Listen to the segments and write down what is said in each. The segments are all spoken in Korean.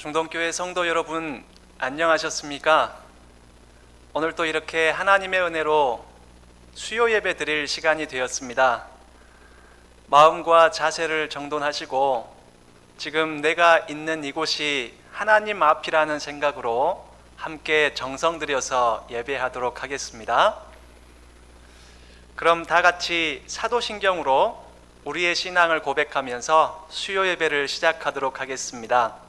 중동교회 성도 여러분, 안녕하셨습니까? 오늘 또 이렇게 하나님의 은혜로 수요 예배 드릴 시간이 되었습니다. 마음과 자세를 정돈하시고 지금 내가 있는 이곳이 하나님 앞이라는 생각으로 함께 정성 들여서 예배하도록 하겠습니다. 그럼 다 같이 사도신경으로 우리의 신앙을 고백하면서 수요 예배를 시작하도록 하겠습니다.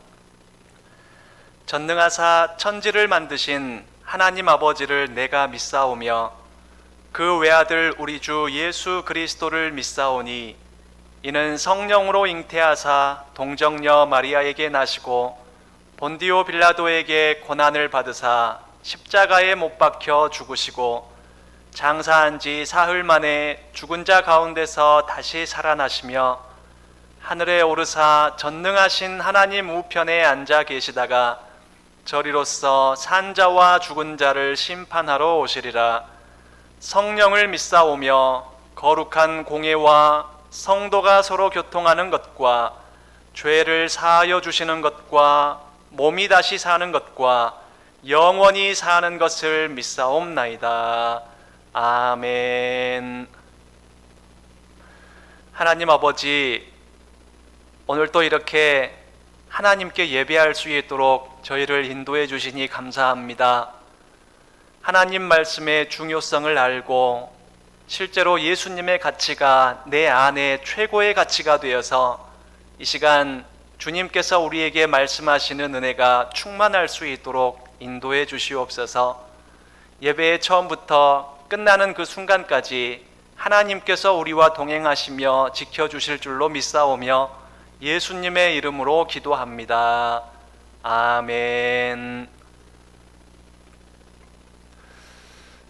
전능하사 천지를 만드신 하나님 아버지를 내가 믿사오며 그 외아들 우리 주 예수 그리스도를 믿사오니 이는 성령으로 잉태하사 동정녀 마리아에게 나시고 본디오 빌라도에게 고난을 받으사 십자가에 못 박혀 죽으시고 장사한 지 사흘 만에 죽은 자 가운데서 다시 살아나시며 하늘에 오르사 전능하신 하나님 우편에 앉아 계시다가 저리로서 산자와 죽은 자를 심판하러 오시리라. 성령을 믿사오며 거룩한 공예와 성도가 서로 교통하는 것과 죄를 사하여 주시는 것과 몸이 다시 사는 것과 영원히 사는 것을 믿사옵나이다. 아멘. 하나님 아버지, 오늘 또 이렇게 하나님께 예배할 수 있도록 저희를 인도해 주시니 감사합니다. 하나님 말씀의 중요성을 알고 실제로 예수님의 가치가 내 안에 최고의 가치가 되어서 이 시간 주님께서 우리에게 말씀하시는 은혜가 충만할 수 있도록 인도해 주시옵소서. 예배의 처음부터 끝나는 그 순간까지 하나님께서 우리와 동행하시며 지켜주실 줄로 믿사오며 예수님의 이름으로 기도합니다. 아멘.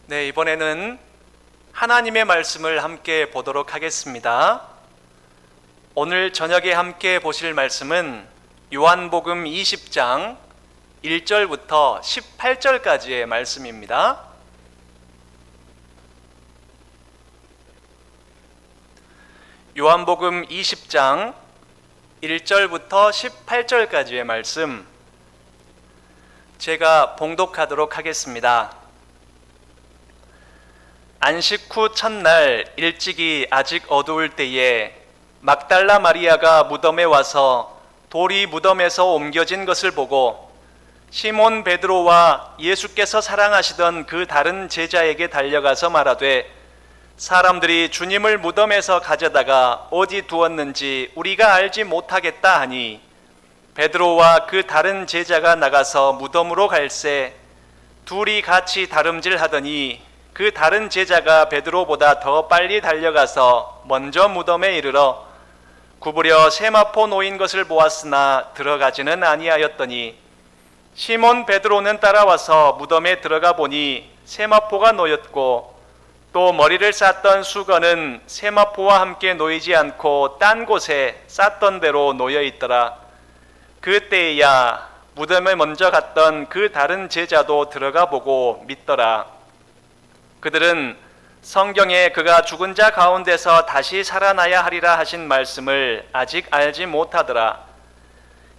네, 이번에는 하나님의 말씀을 함께 보도록 하겠습니다. 오늘 저녁에 함께 보실 말씀은 요한복음 20장 1절부터 18절까지의 말씀입니다. 요한복음 20장 1절부터 18절까지의 말씀 제가 봉독하도록 하겠습니다. 안식 후 첫날 일찍이 아직 어두울 때에 막달라 마리아가 무덤에 와서 돌이 무덤에서 옮겨진 것을 보고 시몬 베드로와 예수께서 사랑하시던 그 다른 제자에게 달려가서 말하되 사람들이 주님을 무덤에서 가져다가 어디 두었는지 우리가 알지 못하겠다 하니 베드로와 그 다른 제자가 나가서 무덤으로 갈새 둘이 같이 다름질하더니 그 다른 제자가 베드로보다 더 빨리 달려가서 먼저 무덤에 이르러 구부려 세마포 놓인 것을 보았으나 들어가지는 아니하였더니 시몬 베드로는 따라와서 무덤에 들어가 보니 세마포가 놓였고 또 머리를 쌌던 수건은 세마포와 함께 놓이지 않고 딴 곳에 쌌던 대로 놓여 있더라. 그때야 무덤에 먼저 갔던 그 다른 제자도 들어가 보고 믿더라. 그들은 성경에 그가 죽은 자 가운데서 다시 살아나야 하리라 하신 말씀을 아직 알지 못하더라.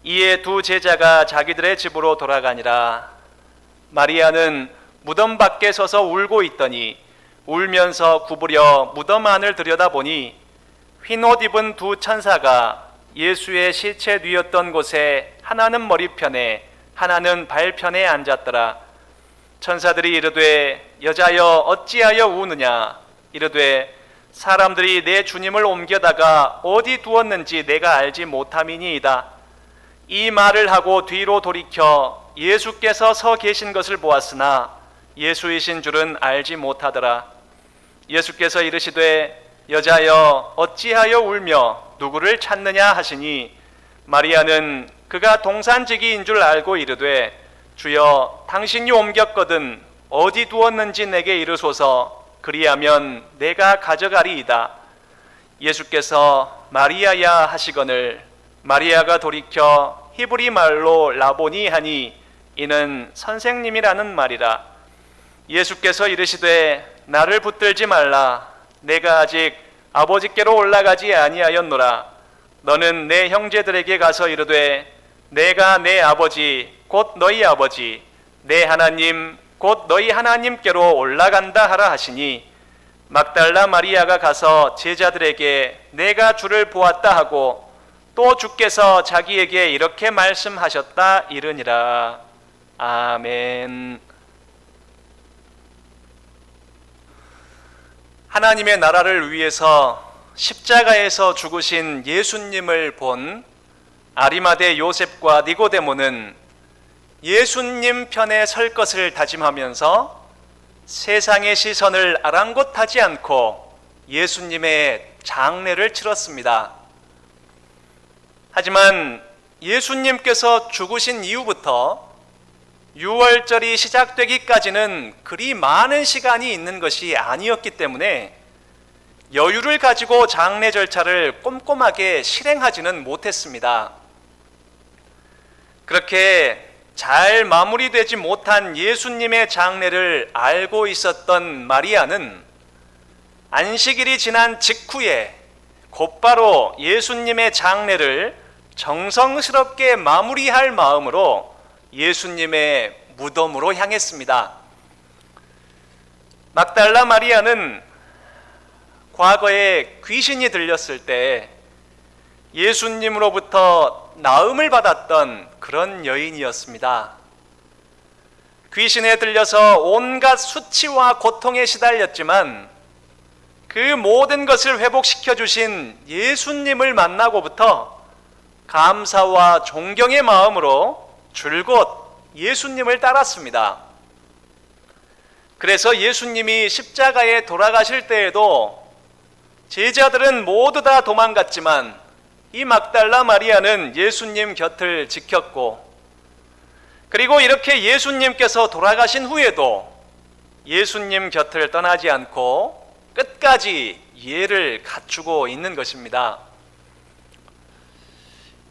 이에 두 제자가 자기들의 집으로 돌아가니라. 마리아는 무덤 밖에 서서 울고 있더니 울면서 구부려 무덤 안을 들여다보니 흰옷 입은 두 천사가 예수의 시체 뉘었던 곳에 하나는 머리편에 하나는 발편에 앉았더라. 천사들이 이르되 여자여 어찌하여 우느냐. 이르되 사람들이 내 주님을 옮겨다가 어디 두었는지 내가 알지 못함이니이다. 이 말을 하고 뒤로 돌이켜 예수께서 서 계신 것을 보았으나 예수이신 줄은 알지 못하더라. 예수께서 이르시되 여자여 어찌하여 울며 누구를 찾느냐 하시니 마리아는 그가 동산지기인 줄 알고 이르되 주여 당신이 옮겼거든 어디 두었는지 내게 이르소서. 그리하면 내가 가져가리이다. 예수께서 마리아야 하시거늘 마리아가 돌이켜 히브리 말로 라보니 하니 이는 선생님이라는 말이라. 예수께서 이르시되 나를 붙들지 말라. 내가 아직 아버지께로 올라가지 아니하였노라. 너는 내 형제들에게 가서 이르되 내가 내 아버지 곧 너희 아버지 내 하나님 곧 너희 하나님께로 올라간다 하라 하시니 막달라 마리아가 가서 제자들에게 내가 주를 보았다 하고 또 주께서 자기에게 이렇게 말씀하셨다 이르니라. 아멘. 하나님의 나라를 위해서 십자가에서 죽으신 예수님을 본 아리마대 요셉과 니고데모는 예수님 편에 설 것을 다짐하면서 세상의 시선을 아랑곳하지 않고 예수님의 장례를 치렀습니다. 하지만 예수님께서 죽으신 이후부터 유월절이 시작되기까지는 그리 많은 시간이 있는 것이 아니었기 때문에 여유를 가지고 장례 절차를 꼼꼼하게 실행하지는 못했습니다. 그렇게 잘 마무리되지 못한 예수님의 장례를 알고 있었던 마리아는 안식일이 지난 직후에 곧바로 예수님의 장례를 정성스럽게 마무리할 마음으로 예수님의 무덤으로 향했습니다. 막달라 마리아는 과거에 귀신이 들렸을 때 예수님으로부터 나음을 받았던 그런 여인이었습니다. 귀신에 들려서 온갖 수치와 고통에 시달렸지만 그 모든 것을 회복시켜 주신 예수님을 만나고부터 감사와 존경의 마음으로 줄곧 예수님을 따랐습니다. 그래서 예수님이 십자가에 돌아가실 때에도 제자들은 모두 다 도망갔지만 이 막달라 마리아는 예수님 곁을 지켰고, 그리고 이렇게 예수님께서 돌아가신 후에도 예수님 곁을 떠나지 않고 끝까지 예를 갖추고 있는 것입니다.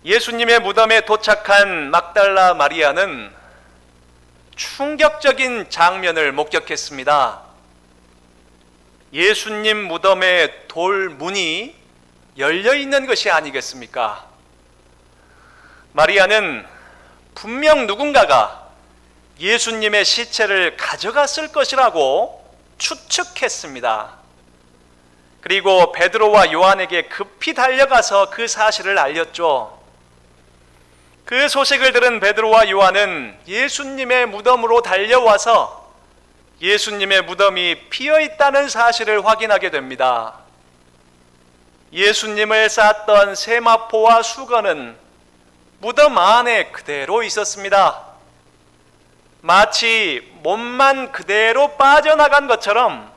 예수님의 무덤에 도착한 막달라 마리아는 충격적인 장면을 목격했습니다. 예수님 무덤의 돌 문이 열려 있는 것이 아니겠습니까? 마리아는 분명 누군가가 예수님의 시체를 가져갔을 것이라고 추측했습니다. 그리고 베드로와 요한에게 급히 달려가서 그 사실을 알렸죠. 그 소식을 들은 베드로와 요한은 예수님의 무덤으로 달려와서 예수님의 무덤이 비어 있다는 사실을 확인하게 됩니다. 예수님을 쌌던 세마포와 수건은 무덤 안에 그대로 있었습니다. 마치 몸만 그대로 빠져나간 것처럼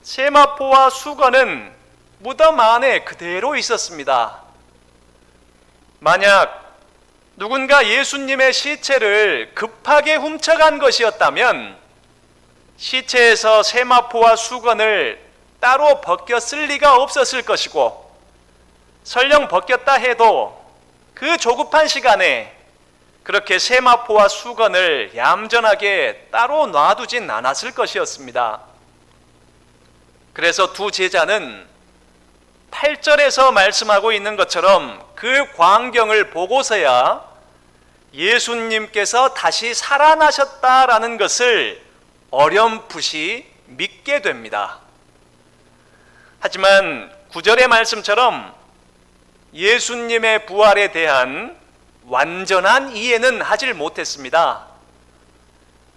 세마포와 수건은 무덤 안에 그대로 있었습니다. 만약 누군가 예수님의 시체를 급하게 훔쳐간 것이었다면 시체에서 세마포와 수건을 따로 벗겨 쓸 리가 없었을 것이고, 설령 벗겼다 해도 그 조급한 시간에 그렇게 세마포와 수건을 얌전하게 따로 놔두진 않았을 것이었습니다. 그래서 두 제자는 8절에서 말씀하고 있는 것처럼 그 광경을 보고서야 예수님께서 다시 살아나셨다라는 것을 어렴풋이 믿게 됩니다. 하지만 9절의 말씀처럼 예수님의 부활에 대한 완전한 이해는 하질 못했습니다.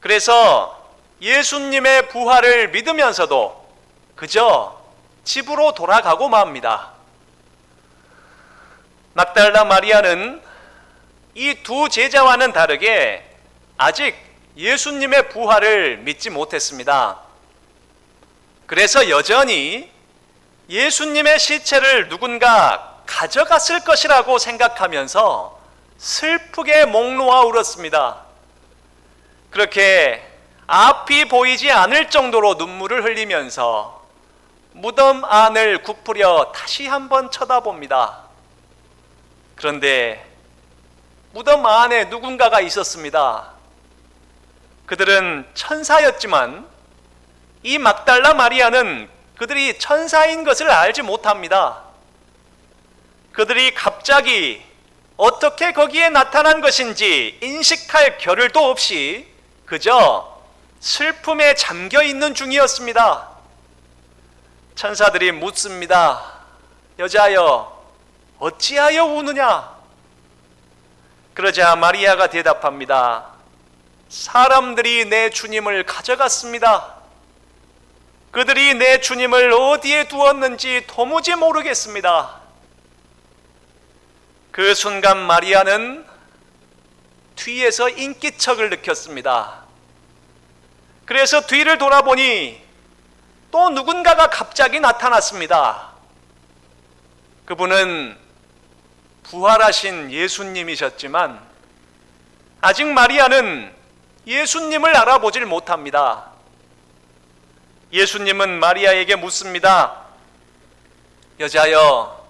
그래서 예수님의 부활을 믿으면서도 그저 집으로 돌아가고 맙니다. 막달라 마리아는 이 두 제자와는 다르게 아직 예수님의 부활을 믿지 못했습니다. 그래서 여전히 예수님의 시체를 누군가 가져갔을 것이라고 생각하면서 슬프게 목 놓아 울었습니다. 그렇게 앞이 보이지 않을 정도로 눈물을 흘리면서 무덤 안을 굽으려 다시 한번 쳐다봅니다. 그런데 무덤 안에 누군가가 있었습니다. 그들은 천사였지만 이 막달라 마리아는 그들이 천사인 것을 알지 못합니다. 그들이 갑자기 어떻게 거기에 나타난 것인지 인식할 겨를도 없이 그저 슬픔에 잠겨 있는 중이었습니다. 천사들이 묻습니다. 여자여, 어찌하여 우느냐? 그러자 마리아가 대답합니다. 사람들이 내 주님을 가져갔습니다. 그들이 내 주님을 어디에 두었는지 도무지 모르겠습니다. 그 순간 마리아는 뒤에서 인기척을 느꼈습니다. 그래서 뒤를 돌아보니 또 누군가가 갑자기 나타났습니다. 그분은 부활하신 예수님이셨지만 아직 마리아는 예수님을 알아보질 못합니다. 예수님은 마리아에게 묻습니다. 여자여,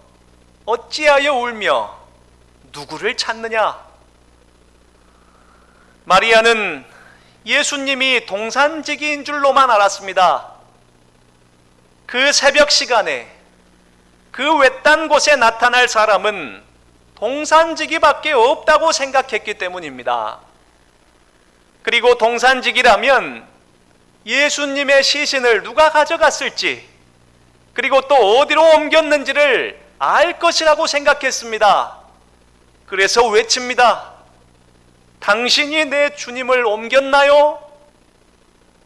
어찌하여 울며 누구를 찾느냐? 마리아는 예수님이 동산지기인 줄로만 알았습니다. 그 새벽 시간에 그 외딴 곳에 나타날 사람은 동산지기밖에 없다고 생각했기 때문입니다. 그리고 동산지기라면 예수님의 시신을 누가 가져갔을지, 그리고 또 어디로 옮겼는지를 알 것이라고 생각했습니다. 그래서 외칩니다. 당신이 내 주님을 옮겼나요?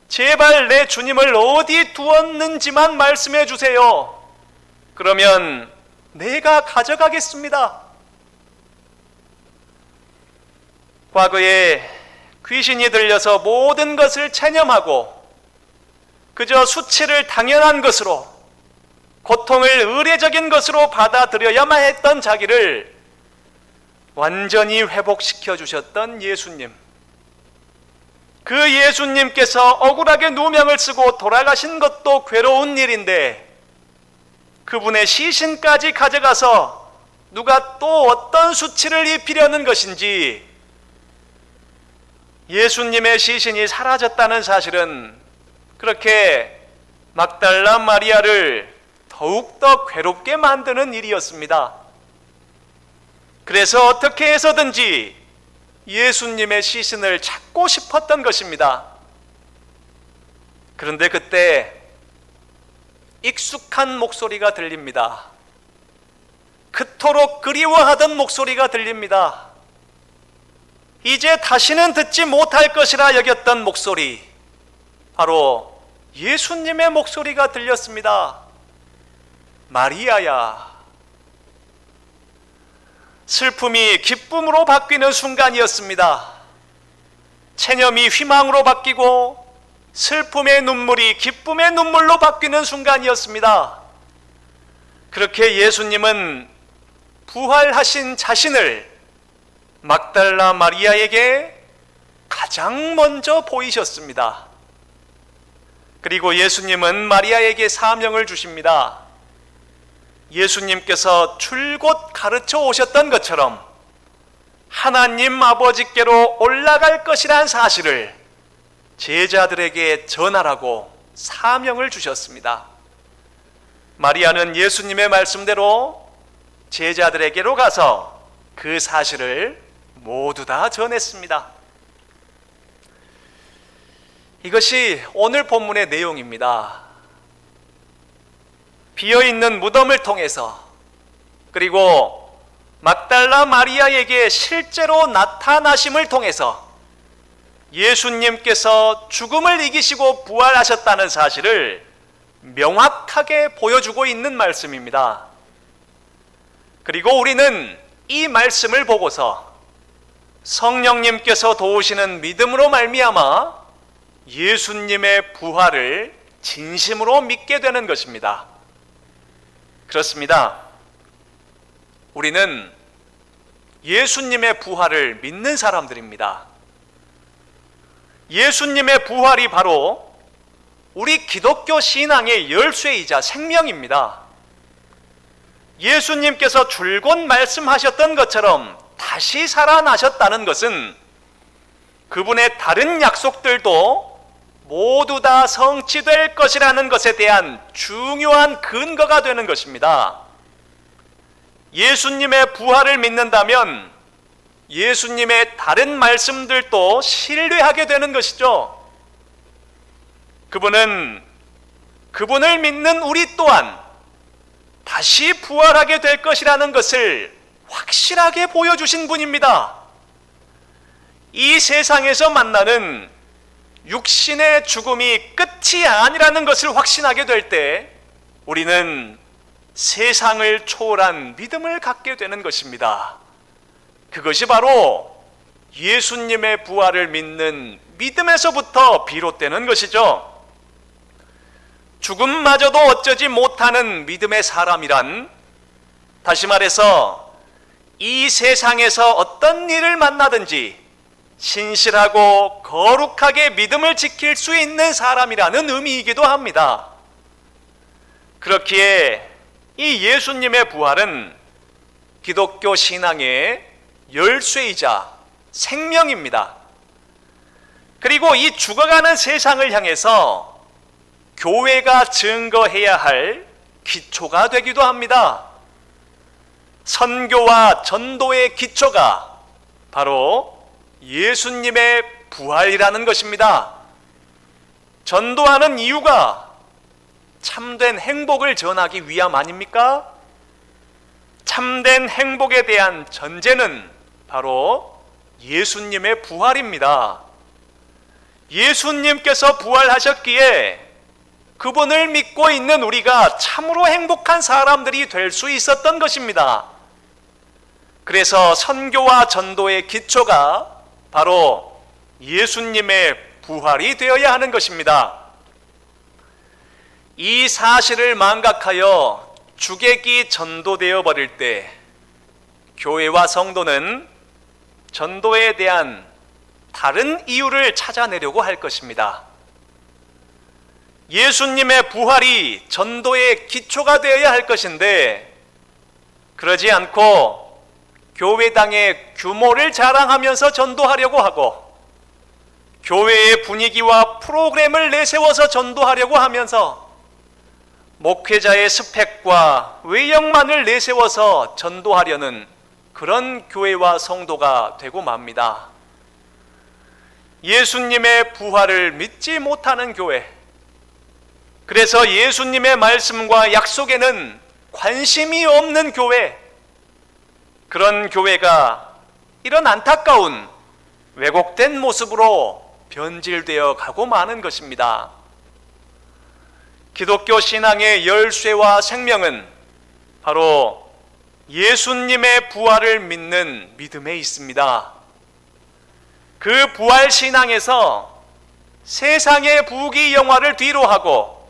제발 내 주님을 어디 두었는지만 말씀해 주세요. 그러면 내가 가져가겠습니다. 과거에 귀신이 들려서 모든 것을 체념하고 그저 수치를 당연한 것으로, 고통을 의례적인 것으로 받아들여야만 했던 자기를 완전히 회복시켜 주셨던 예수님. 그 예수님께서 억울하게 누명을 쓰고 돌아가신 것도 괴로운 일인데 그분의 시신까지 가져가서 누가 또 어떤 수치를 입히려는 것인지, 예수님의 시신이 사라졌다는 사실은 그렇게 막달라 마리아를 더욱더 괴롭게 만드는 일이었습니다. 그래서 어떻게 해서든지 예수님의 시신을 찾고 싶었던 것입니다. 그런데 그때 익숙한 목소리가 들립니다. 그토록 그리워하던 목소리가 들립니다. 이제 다시는 듣지 못할 것이라 여겼던 목소리, 바로 예수님의 목소리가 들렸습니다. 마리아야. 슬픔이 기쁨으로 바뀌는 순간이었습니다. 체념이 희망으로 바뀌고 슬픔의 눈물이 기쁨의 눈물로 바뀌는 순간이었습니다. 그렇게 예수님은 부활하신 자신을 막달라 마리아에게 가장 먼저 보이셨습니다. 그리고 예수님은 마리아에게 사명을 주십니다. 예수님께서 줄곧 가르쳐 오셨던 것처럼 하나님 아버지께로 올라갈 것이란 사실을 제자들에게 전하라고 사명을 주셨습니다. 마리아는 예수님의 말씀대로 제자들에게로 가서 그 사실을 모두 다 전했습니다. 이것이 오늘 본문의 내용입니다. 비어있는 무덤을 통해서, 그리고 막달라 마리아에게 실제로 나타나심을 통해서 예수님께서 죽음을 이기시고 부활하셨다는 사실을 명확하게 보여주고 있는 말씀입니다. 그리고 우리는 이 말씀을 보고서 성령님께서 도우시는 믿음으로 말미암아 예수님의 부활을 진심으로 믿게 되는 것입니다. 그렇습니다. 우리는 예수님의 부활을 믿는 사람들입니다. 예수님의 부활이 바로 우리 기독교 신앙의 열쇠이자 생명입니다. 예수님께서 줄곧 말씀하셨던 것처럼 다시 살아나셨다는 것은 그분의 다른 약속들도 모두 다 성취될 것이라는 것에 대한 중요한 근거가 되는 것입니다. 예수님의 부활을 믿는다면 예수님의 다른 말씀들도 신뢰하게 되는 것이죠. 그분을 믿는 우리 또한 다시 부활하게 될 것이라는 것을 확실하게 보여주신 분입니다. 이 세상에서 만나는 육신의 죽음이 끝이 아니라는 것을 확신하게 될 때 우리는 세상을 초월한 믿음을 갖게 되는 것입니다. 그것이 바로 예수님의 부활을 믿는 믿음에서부터 비롯되는 것이죠. 죽음마저도 어쩌지 못하는 믿음의 사람이란, 다시 말해서 이 세상에서 어떤 일을 만나든지 신실하고 거룩하게 믿음을 지킬 수 있는 사람이라는 의미이기도 합니다. 그렇기에 이 예수님의 부활은 기독교 신앙의 열쇠이자 생명입니다. 그리고 이 죽어가는 세상을 향해서 교회가 증거해야 할 기초가 되기도 합니다. 선교와 전도의 기초가 바로 예수님의 부활이라는 것입니다. 전도하는 이유가 참된 행복을 전하기 위함 아닙니까? 참된 행복에 대한 전제는 바로 예수님의 부활입니다. 예수님께서 부활하셨기에 그분을 믿고 있는 우리가 참으로 행복한 사람들이 될 수 있었던 것입니다. 그래서 선교와 전도의 기초가 바로 예수님의 부활이 되어야 하는 것입니다. 이 사실을 망각하여 주객이 전도되어 버릴 때 교회와 성도는 전도에 대한 다른 이유를 찾아내려고 할 것입니다. 예수님의 부활이 전도의 기초가 되어야 할 것인데 그러지 않고 교회당의 규모를 자랑하면서 전도하려고 하고 교회의 분위기와 프로그램을 내세워서 전도하려고 하면서 목회자의 스펙과 외형만을 내세워서 전도하려는 그런 교회와 성도가 되고 맙니다. 예수님의 부활을 믿지 못하는 교회, 그래서 예수님의 말씀과 약속에는 관심이 없는 교회, 그런 교회가 이런 안타까운 왜곡된 모습으로 변질되어 가고 마는 것입니다. 기독교 신앙의 열쇠와 생명은 바로 예수님의 부활을 믿는 믿음에 있습니다. 그 부활 신앙에서 세상의 부귀영화를 뒤로하고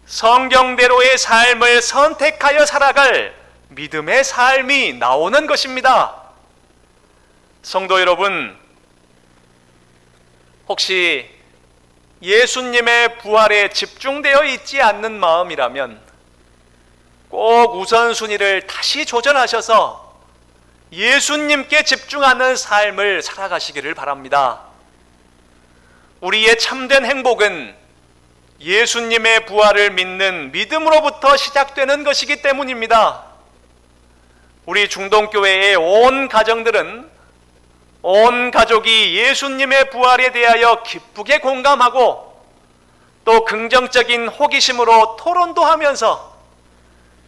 성경대로의 삶을 선택하여 살아갈 믿음의 삶이 나오는 것입니다. 성도 여러분, 혹시 예수님의 부활에 집중되어 있지 않는 마음이라면 꼭 우선순위를 다시 조절하셔서 예수님께 집중하는 삶을 살아가시기를 바랍니다. 우리의 참된 행복은 예수님의 부활을 믿는 믿음으로부터 시작되는 것이기 때문입니다. 우리 중동교회의 온 가정들은 온 가족이 예수님의 부활에 대하여 기쁘게 공감하고 또 긍정적인 호기심으로 토론도 하면서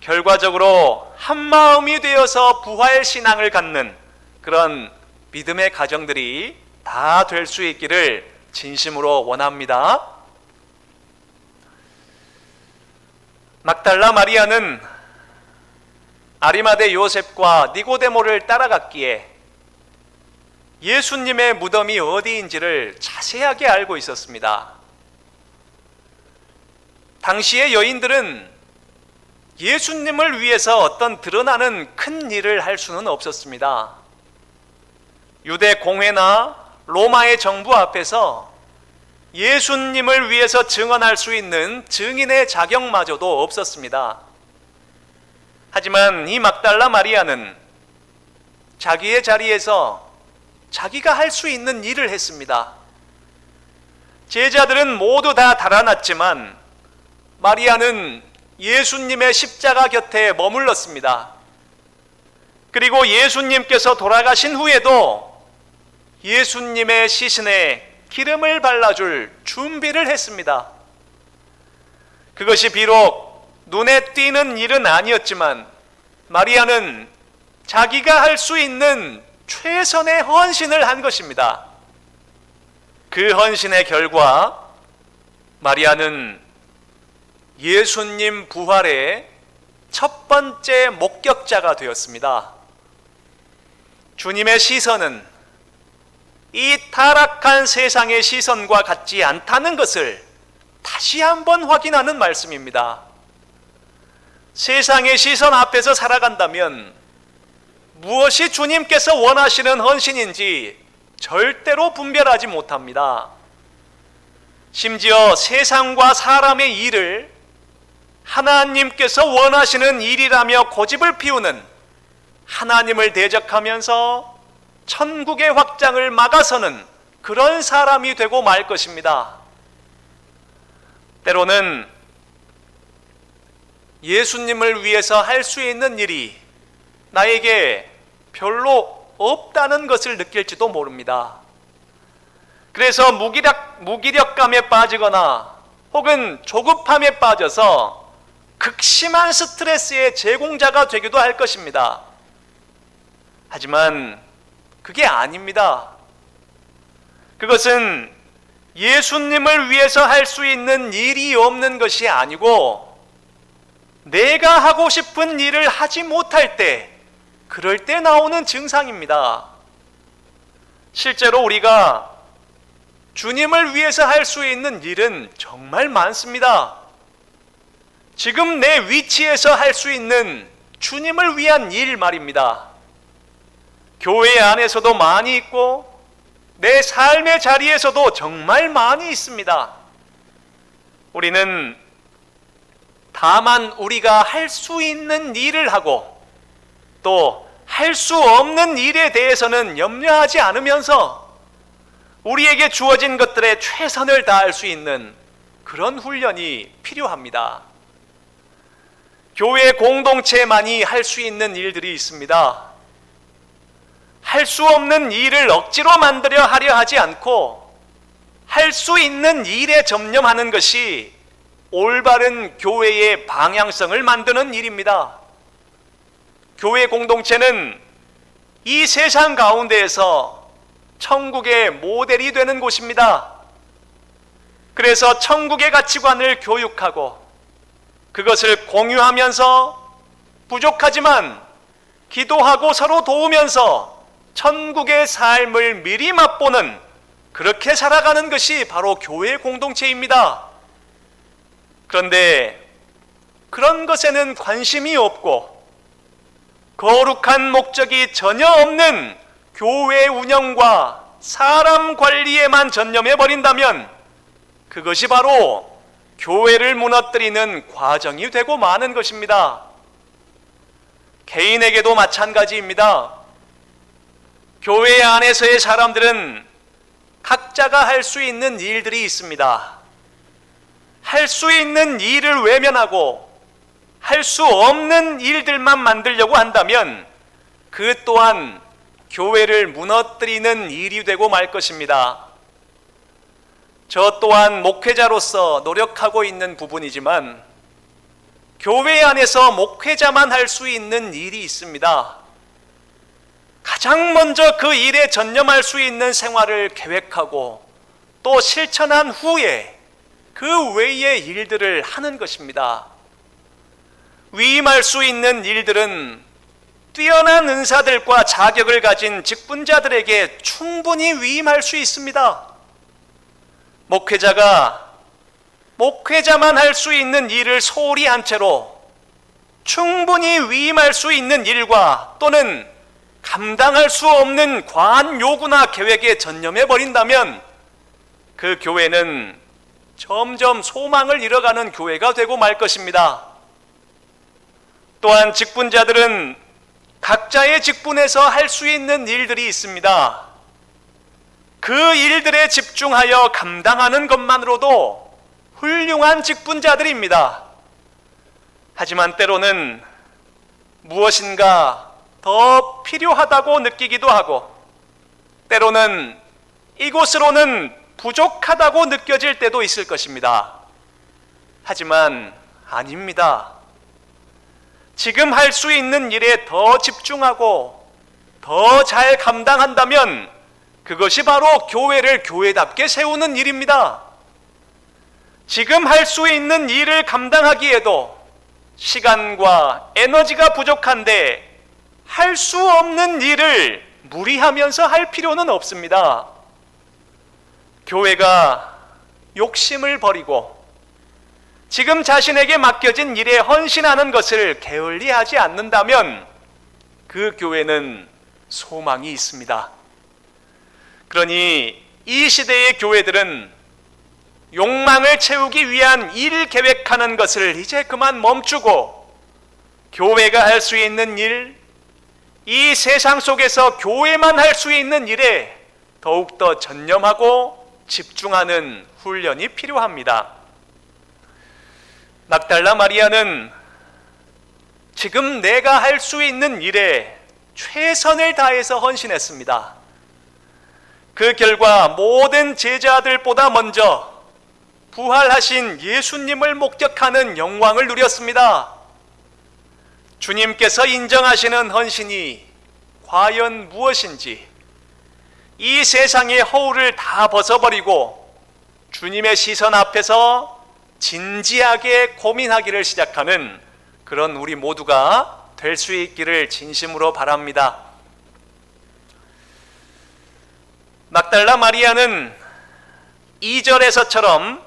결과적으로 한마음이 되어서 부활 신앙을 갖는 그런 믿음의 가정들이 다 될 수 있기를 진심으로 원합니다. 막달라 마리아는 아리마대 요셉과 니고데모를 따라갔기에 예수님의 무덤이 어디인지를 자세하게 알고 있었습니다. 당시의 여인들은 예수님을 위해서 어떤 드러나는 큰 일을 할 수는 없었습니다. 유대 공회나 로마의 정부 앞에서 예수님을 위해서 증언할 수 있는 증인의 자격마저도 없었습니다. 하지만 이 막달라 마리아는 자기의 자리에서 자기가 할 수 있는 일을 했습니다. 제자들은 모두 다 달아났지만 마리아는 예수님의 십자가 곁에 머물렀습니다. 그리고 예수님께서 돌아가신 후에도 예수님의 시신에 기름을 발라줄 준비를 했습니다. 그것이 비록 눈에 띄는 일은 아니었지만 마리아는 자기가 할 수 있는 최선의 헌신을 한 것입니다. 그 헌신의 결과 마리아는 예수님 부활의 첫 번째 목격자가 되었습니다. 주님의 시선은 이 타락한 세상의 시선과 같지 않다는 것을 다시 한번 확인하는 말씀입니다. 세상의 시선 앞에서 살아간다면 무엇이 주님께서 원하시는 헌신인지 절대로 분별하지 못합니다. 심지어 세상과 사람의 일을 하나님께서 원하시는 일이라며 고집을 피우는, 하나님을 대적하면서 천국의 확장을 막아서는 그런 사람이 되고 말 것입니다. 때로는 예수님을 위해서 할 수 있는 일이 나에게 별로 없다는 것을 느낄지도 모릅니다. 그래서 무기력감에 빠지거나 혹은 조급함에 빠져서 극심한 스트레스의 제공자가 되기도 할 것입니다. 하지만 그게 아닙니다. 그것은 예수님을 위해서 할 수 있는 일이 없는 것이 아니고 내가 하고 싶은 일을 하지 못할 때, 그럴 때 나오는 증상입니다. 실제로 우리가 주님을 위해서 할 수 있는 일은 정말 많습니다. 지금 내 위치에서 할 수 있는 주님을 위한 일 말입니다. 교회 안에서도 많이 있고 내 삶의 자리에서도 정말 많이 있습니다. 우리는 다만 우리가 할 수 있는 일을 하고 또 할 수 없는 일에 대해서는 염려하지 않으면서 우리에게 주어진 것들에 최선을 다할 수 있는 그런 훈련이 필요합니다. 교회 공동체만이 할 수 있는 일들이 있습니다. 할 수 없는 일을 억지로 만들려 하려 하지 않고 할 수 있는 일에 전념하는 것이 올바른 교회의 방향성을 만드는 일입니다. 교회 공동체는 이 세상 가운데에서 천국의 모델이 되는 곳입니다. 그래서 천국의 가치관을 교육하고 그것을 공유하면서 부족하지만 기도하고 서로 도우면서 천국의 삶을 미리 맛보는, 그렇게 살아가는 것이 바로 교회 공동체입니다. 그런데 그런 것에는 관심이 없고 거룩한 목적이 전혀 없는 교회 운영과 사람 관리에만 전념해 버린다면 그것이 바로 교회를 무너뜨리는 과정이 되고 마는 것입니다. 개인에게도 마찬가지입니다. 교회 안에서의 사람들은 각자가 할 수 있는 일들이 있습니다. 할 수 있는 일을 외면하고 할 수 없는 일들만 만들려고 한다면 그 또한 교회를 무너뜨리는 일이 되고 말 것입니다. 저 또한 목회자로서 노력하고 있는 부분이지만 교회 안에서 목회자만 할 수 있는 일이 있습니다. 가장 먼저 그 일에 전념할 수 있는 생활을 계획하고 또 실천한 후에 그 외의 일들을 하는 것입니다. 위임할 수 있는 일들은 뛰어난 은사들과 자격을 가진 직분자들에게 충분히 위임할 수 있습니다. 목회자가 목회자만 할 수 있는 일을 소홀히 한 채로 충분히 위임할 수 있는 일과 또는 감당할 수 없는 과한 요구나 계획에 전념해 버린다면 그 교회는 점점 소망을 잃어가는 교회가 되고 말 것입니다. 또한 직분자들은 각자의 직분에서 할 수 있는 일들이 있습니다. 그 일들에 집중하여 감당하는 것만으로도 훌륭한 직분자들입니다. 하지만 때로는 무엇인가 더 필요하다고 느끼기도 하고, 때로는 이곳으로는 부족하다고 느껴질 때도 있을 것입니다. 하지만 아닙니다. 지금 할 수 있는 일에 더 집중하고 더 잘 감당한다면 그것이 바로 교회를 교회답게 세우는 일입니다. 지금 할 수 있는 일을 감당하기에도 시간과 에너지가 부족한데 할 수 없는 일을 무리하면서 할 필요는 없습니다. 교회가 욕심을 버리고 지금 자신에게 맡겨진 일에 헌신하는 것을 게을리하지 않는다면 그 교회는 소망이 있습니다. 그러니 이 시대의 교회들은 욕망을 채우기 위한 일 계획하는 것을 이제 그만 멈추고 교회가 할 수 있는 일, 이 세상 속에서 교회만 할 수 있는 일에 더욱더 전념하고 집중하는 훈련이 필요합니다. 막달라 마리아는 지금 내가 할 수 있는 일에 최선을 다해서 헌신했습니다. 그 결과 모든 제자들보다 먼저 부활하신 예수님을 목격하는 영광을 누렸습니다. 주님께서 인정하시는 헌신이 과연 무엇인지 이 세상의 허울을 다 벗어버리고 주님의 시선 앞에서 진지하게 고민하기를 시작하는 그런 우리 모두가 될 수 있기를 진심으로 바랍니다. 막달라 마리아는 2절에서처럼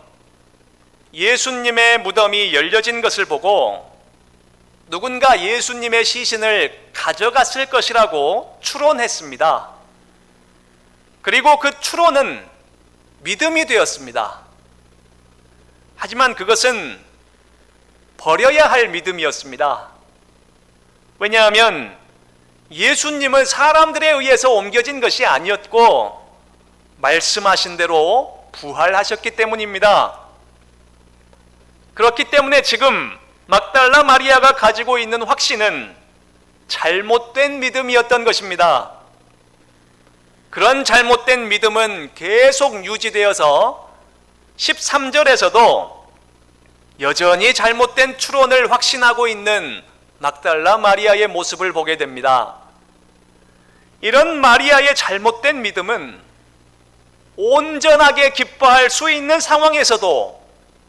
예수님의 무덤이 열려진 것을 보고 누군가 예수님의 시신을 가져갔을 것이라고 추론했습니다. 그리고 그 추론은 믿음이 되었습니다. 하지만 그것은 버려야 할 믿음이었습니다. 왜냐하면 예수님은 사람들에 의해서 옮겨진 것이 아니었고 말씀하신 대로 부활하셨기 때문입니다. 그렇기 때문에 지금 막달라 마리아가 가지고 있는 확신은 잘못된 믿음이었던 것입니다. 그런 잘못된 믿음은 계속 유지되어서 13절에서도 여전히 잘못된 추론을 확신하고 있는 막달라 마리아의 모습을 보게 됩니다. 이런 마리아의 잘못된 믿음은 온전하게 기뻐할 수 있는 상황에서도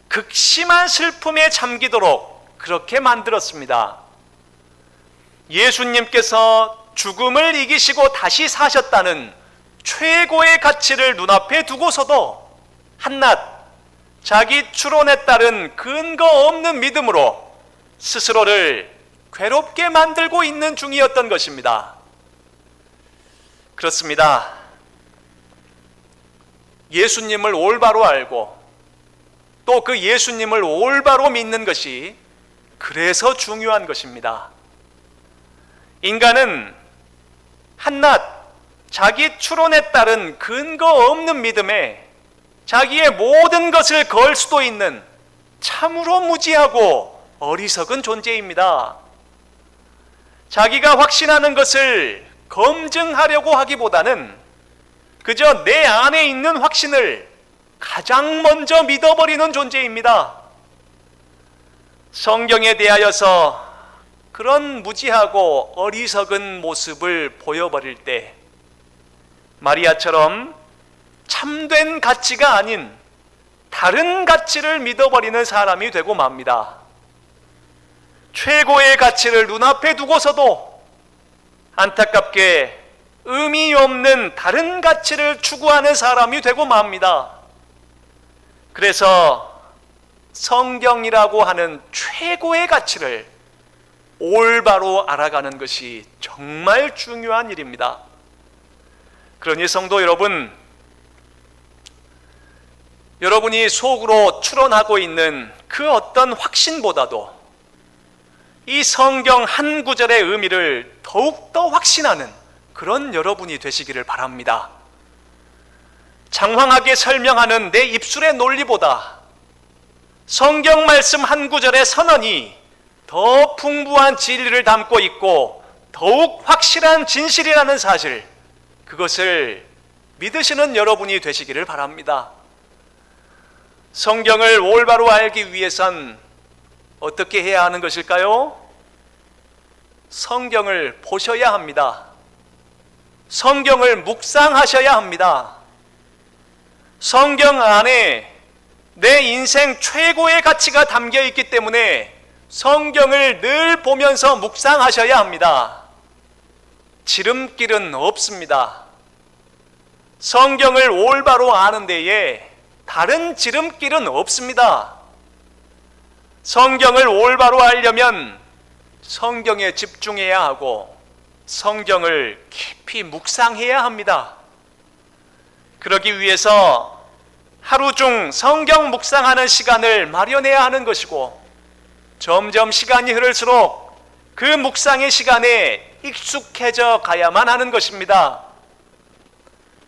극심한 슬픔에 잠기도록 그렇게 만들었습니다. 예수님께서 죽음을 이기시고 다시 사셨다는 최고의 가치를 눈앞에 두고서도 한낱 자기 추론에 따른 근거 없는 믿음으로 스스로를 괴롭게 만들고 있는 중이었던 것입니다. 그렇습니다. 예수님을 올바로 알고 또 그 예수님을 올바로 믿는 것이 그래서 중요한 것입니다. 인간은 한낱 자기 추론에 따른 근거 없는 믿음에 자기의 모든 것을 걸 수도 있는 참으로 무지하고 어리석은 존재입니다. 자기가 확신하는 것을 검증하려고 하기보다는 그저 내 안에 있는 확신을 가장 먼저 믿어버리는 존재입니다. 성경에 대하여서 그런 무지하고 어리석은 모습을 보여버릴 때 마리아처럼 참된 가치가 아닌 다른 가치를 믿어버리는 사람이 되고 맙니다. 최고의 가치를 눈앞에 두고서도 안타깝게 의미 없는 다른 가치를 추구하는 사람이 되고 맙니다. 그래서 성경이라고 하는 최고의 가치를 올바로 알아가는 것이 정말 중요한 일입니다. 그러니 성도 여러분, 여러분이 속으로 추론하고 있는 그 어떤 확신보다도 이 성경 한 구절의 의미를 더욱더 확신하는 그런 여러분이 되시기를 바랍니다. 장황하게 설명하는 내 입술의 논리보다 성경 말씀 한 구절의 선언이 더 풍부한 진리를 담고 있고 더욱 확실한 진실이라는 사실, 그것을 믿으시는 여러분이 되시기를 바랍니다. 성경을 올바로 알기 위해선 어떻게 해야 하는 것일까요? 성경을 보셔야 합니다. 성경을 묵상하셔야 합니다. 성경 안에 내 인생 최고의 가치가 담겨 있기 때문에 성경을 늘 보면서 묵상하셔야 합니다. 지름길은 없습니다. 성경을 올바로 아는 데에 다른 지름길은 없습니다. 성경을 올바로 알려면 성경에 집중해야 하고 성경을 깊이 묵상해야 합니다. 그러기 위해서 하루 중 성경 묵상하는 시간을 마련해야 하는 것이고, 점점 시간이 흐를수록 그 묵상의 시간에 익숙해져 가야만 하는 것입니다.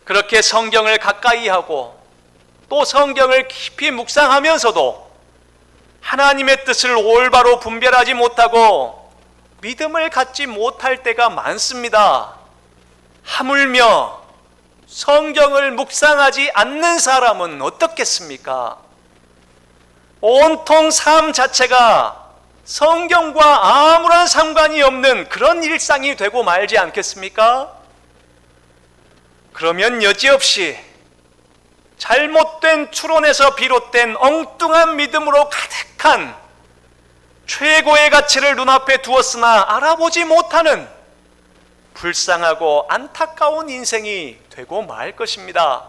그렇게 성경을 가까이 하고 또 성경을 깊이 묵상하면서도 하나님의 뜻을 올바로 분별하지 못하고 믿음을 갖지 못할 때가 많습니다. 하물며 성경을 묵상하지 않는 사람은 어떻겠습니까? 온통 삶 자체가 성경과 아무런 상관이 없는 그런 일상이 되고 말지 않겠습니까? 그러면 여지없이 잘못된 추론에서 비롯된 엉뚱한 믿음으로 가득한 최고의 가치를 눈앞에 두었으나 알아보지 못하는 불쌍하고 안타까운 인생이 되고 말 것입니다.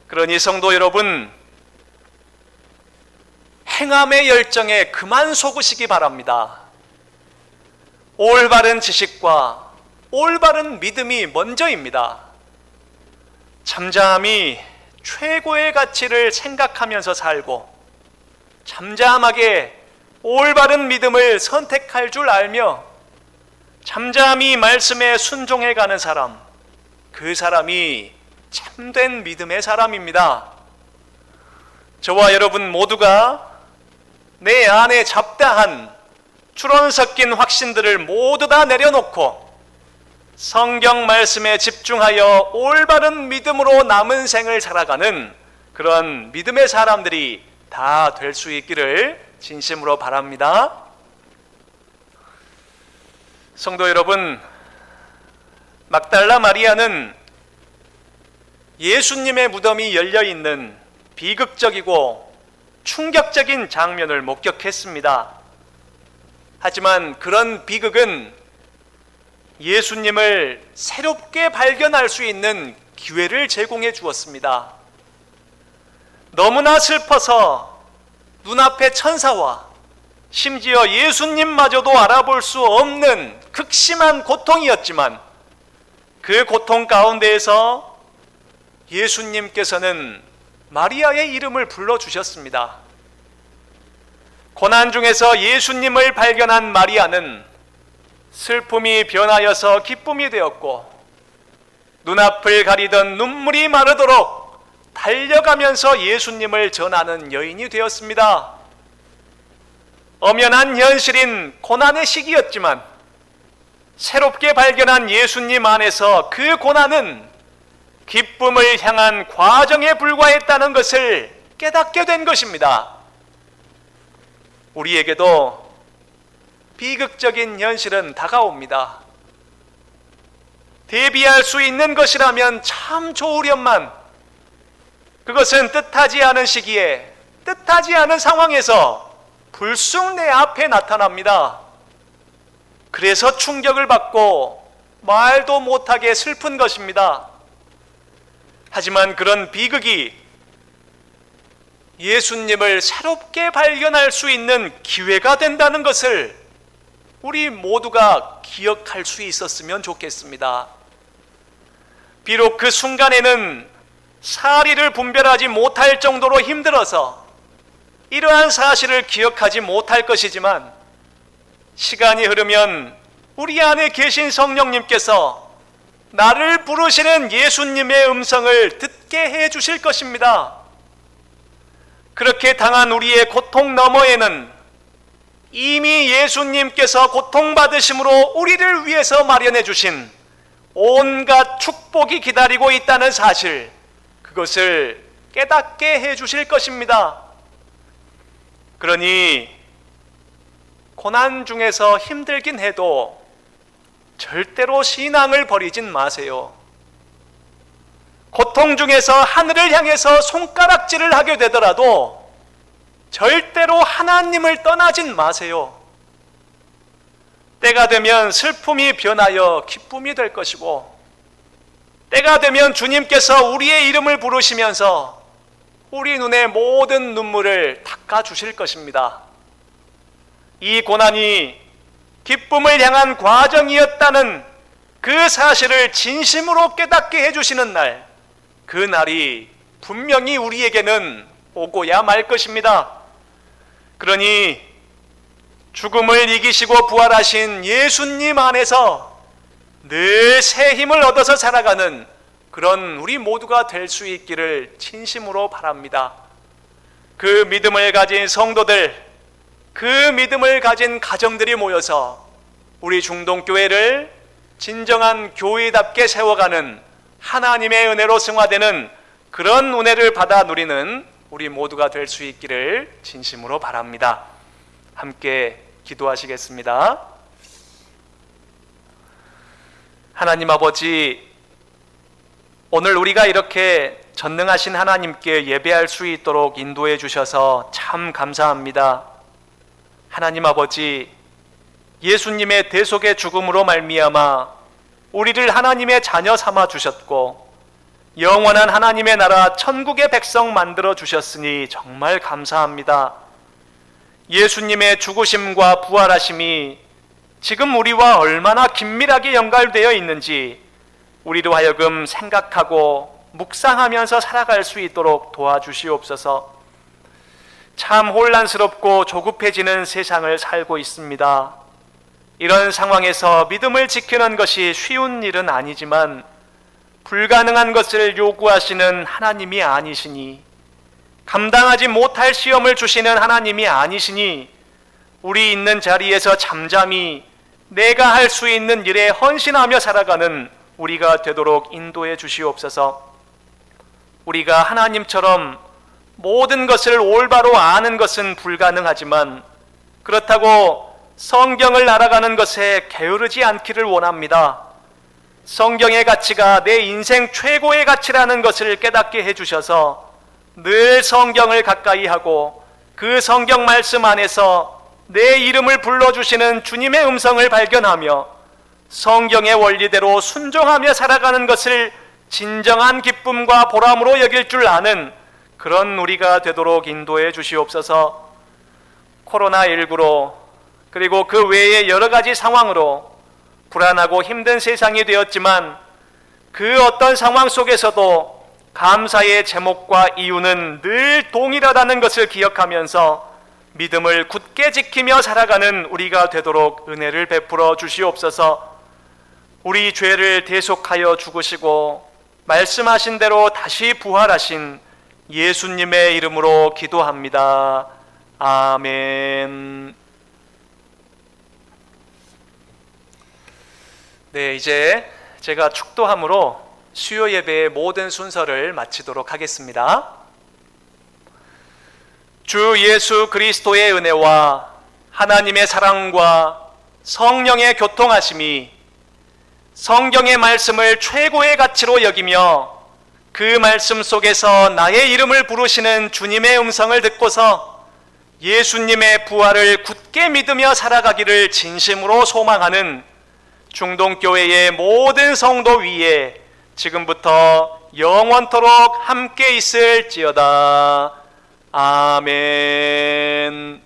그러니 성도 여러분, 행함의 열정에 그만 속으시기 바랍니다. 올바른 지식과 올바른 믿음이 먼저입니다. 잠잠히 최고의 가치를 생각하면서 살고 잠잠하게 올바른 믿음을 선택할 줄 알며 잠잠히 말씀에 순종해가는 사람, 그 사람이 참된 믿음의 사람입니다. 저와 여러분 모두가 내 안에 잡다한 추론 섞인 확신들을 모두 다 내려놓고 성경 말씀에 집중하여 올바른 믿음으로 남은 생을 살아가는 그런 믿음의 사람들이 다 될 수 있기를 진심으로 바랍니다. 성도 여러분, 막달라 마리아는 예수님의 무덤이 열려있는 비극적이고 충격적인 장면을 목격했습니다. 하지만 그런 비극은 예수님을 새롭게 발견할 수 있는 기회를 제공해 주었습니다. 너무나 슬퍼서 눈앞에 천사와 심지어 예수님마저도 알아볼 수 없는 극심한 고통이었지만 그 고통 가운데에서 예수님께서는 마리아의 이름을 불러주셨습니다. 고난 중에서 예수님을 발견한 마리아는 슬픔이 변하여서 기쁨이 되었고 눈앞을 가리던 눈물이 마르도록 달려가면서 예수님을 전하는 여인이 되었습니다. 엄연한 현실인 고난의 시기였지만 새롭게 발견한 예수님 안에서 그 고난은 기쁨을 향한 과정에 불과했다는 것을 깨닫게 된 것입니다. 우리에게도 비극적인 현실은 다가옵니다. 대비할 수 있는 것이라면 참 좋으련만 그것은 뜻하지 않은 시기에 뜻하지 않은 상황에서 불쑥 내 앞에 나타납니다. 그래서 충격을 받고 말도 못하게 슬픈 것입니다. 하지만 그런 비극이 예수님을 새롭게 발견할 수 있는 기회가 된다는 것을 우리 모두가 기억할 수 있었으면 좋겠습니다. 비록 그 순간에는 사리를 분별하지 못할 정도로 힘들어서 이러한 사실을 기억하지 못할 것이지만 시간이 흐르면 우리 안에 계신 성령님께서 나를 부르시는 예수님의 음성을 듣게 해 주실 것입니다. 그렇게 당한 우리의 고통 너머에는 이미 예수님께서 고통받으심으로 우리를 위해서 마련해 주신 온갖 축복이 기다리고 있다는 사실, 그것을 깨닫게 해 주실 것입니다. 그러니 고난 중에서 힘들긴 해도 절대로 신앙을 버리진 마세요. 고통 중에서 하늘을 향해서 손가락질을 하게 되더라도 절대로 하나님을 떠나진 마세요. 때가 되면 슬픔이 변하여 기쁨이 될 것이고, 때가 되면 주님께서 우리의 이름을 부르시면서 우리 눈의 모든 눈물을 닦아주실 것입니다. 이 고난이 기쁨을 향한 과정이었다는 그 사실을 진심으로 깨닫게 해주시는 날, 그 날이 분명히 우리에게는 오고야 말 것입니다. 그러니 죽음을 이기시고 부활하신 예수님 안에서 늘 새 힘을 얻어서 살아가는 그런 우리 모두가 될 수 있기를 진심으로 바랍니다. 그 믿음을 가진 성도들, 그 믿음을 가진 가정들이 모여서 우리 중동교회를 진정한 교회답게 세워가는 하나님의 은혜로 승화되는 그런 은혜를 받아 누리는 우리 모두가 될 수 있기를 진심으로 바랍니다. 함께 기도하시겠습니다. 하나님 아버지, 오늘 우리가 이렇게 전능하신 하나님께 예배할 수 있도록 인도해 주셔서 참 감사합니다. 하나님 아버지, 예수님의 대속의 죽음으로 말미암아 우리를 하나님의 자녀 삼아 주셨고 영원한 하나님의 나라 천국의 백성 만들어 주셨으니 정말 감사합니다. 예수님의 죽으심과 부활하심이 지금 우리와 얼마나 긴밀하게 연결되어 있는지 우리로 하여금 생각하고 묵상하면서 살아갈 수 있도록 도와주시옵소서. 참 혼란스럽고 조급해지는 세상을 살고 있습니다. 이런 상황에서 믿음을 지키는 것이 쉬운 일은 아니지만 불가능한 것을 요구하시는 하나님이 아니시니, 감당하지 못할 시험을 주시는 하나님이 아니시니 우리 있는 자리에서 잠잠히 내가 할 수 있는 일에 헌신하며 살아가는 우리가 되도록 인도해 주시옵소서. 우리가 하나님처럼 모든 것을 올바로 아는 것은 불가능하지만 그렇다고 성경을 알아가는 것에 게으르지 않기를 원합니다. 성경의 가치가 내 인생 최고의 가치라는 것을 깨닫게 해주셔서 늘 성경을 가까이 하고 그 성경 말씀 안에서 내 이름을 불러주시는 주님의 음성을 발견하며 성경의 원리대로 순종하며 살아가는 것을 진정한 기쁨과 보람으로 여길 줄 아는 그런 우리가 되도록 인도해 주시옵소서. 코로나19로 그리고 그 외의 여러 가지 상황으로 불안하고 힘든 세상이 되었지만 그 어떤 상황 속에서도 감사의 제목과 이유는 늘 동일하다는 것을 기억하면서 믿음을 굳게 지키며 살아가는 우리가 되도록 은혜를 베풀어 주시옵소서. 우리 죄를 대속하여 죽으시고 말씀하신 대로 다시 부활하신 예수님의 이름으로 기도합니다. 아멘. 네, 이제 제가 축도함으로 수요 예배의 모든 순서를 마치도록 하겠습니다. 주 예수 그리스도의 은혜와 하나님의 사랑과 성령의 교통하심이 성경의 말씀을 최고의 가치로 여기며 그 말씀 속에서 나의 이름을 부르시는 주님의 음성을 듣고서 예수님의 부활을 굳게 믿으며 살아가기를 진심으로 소망하는 중동교회의 모든 성도 위에 지금부터 영원토록 함께 있을지어다. 아멘.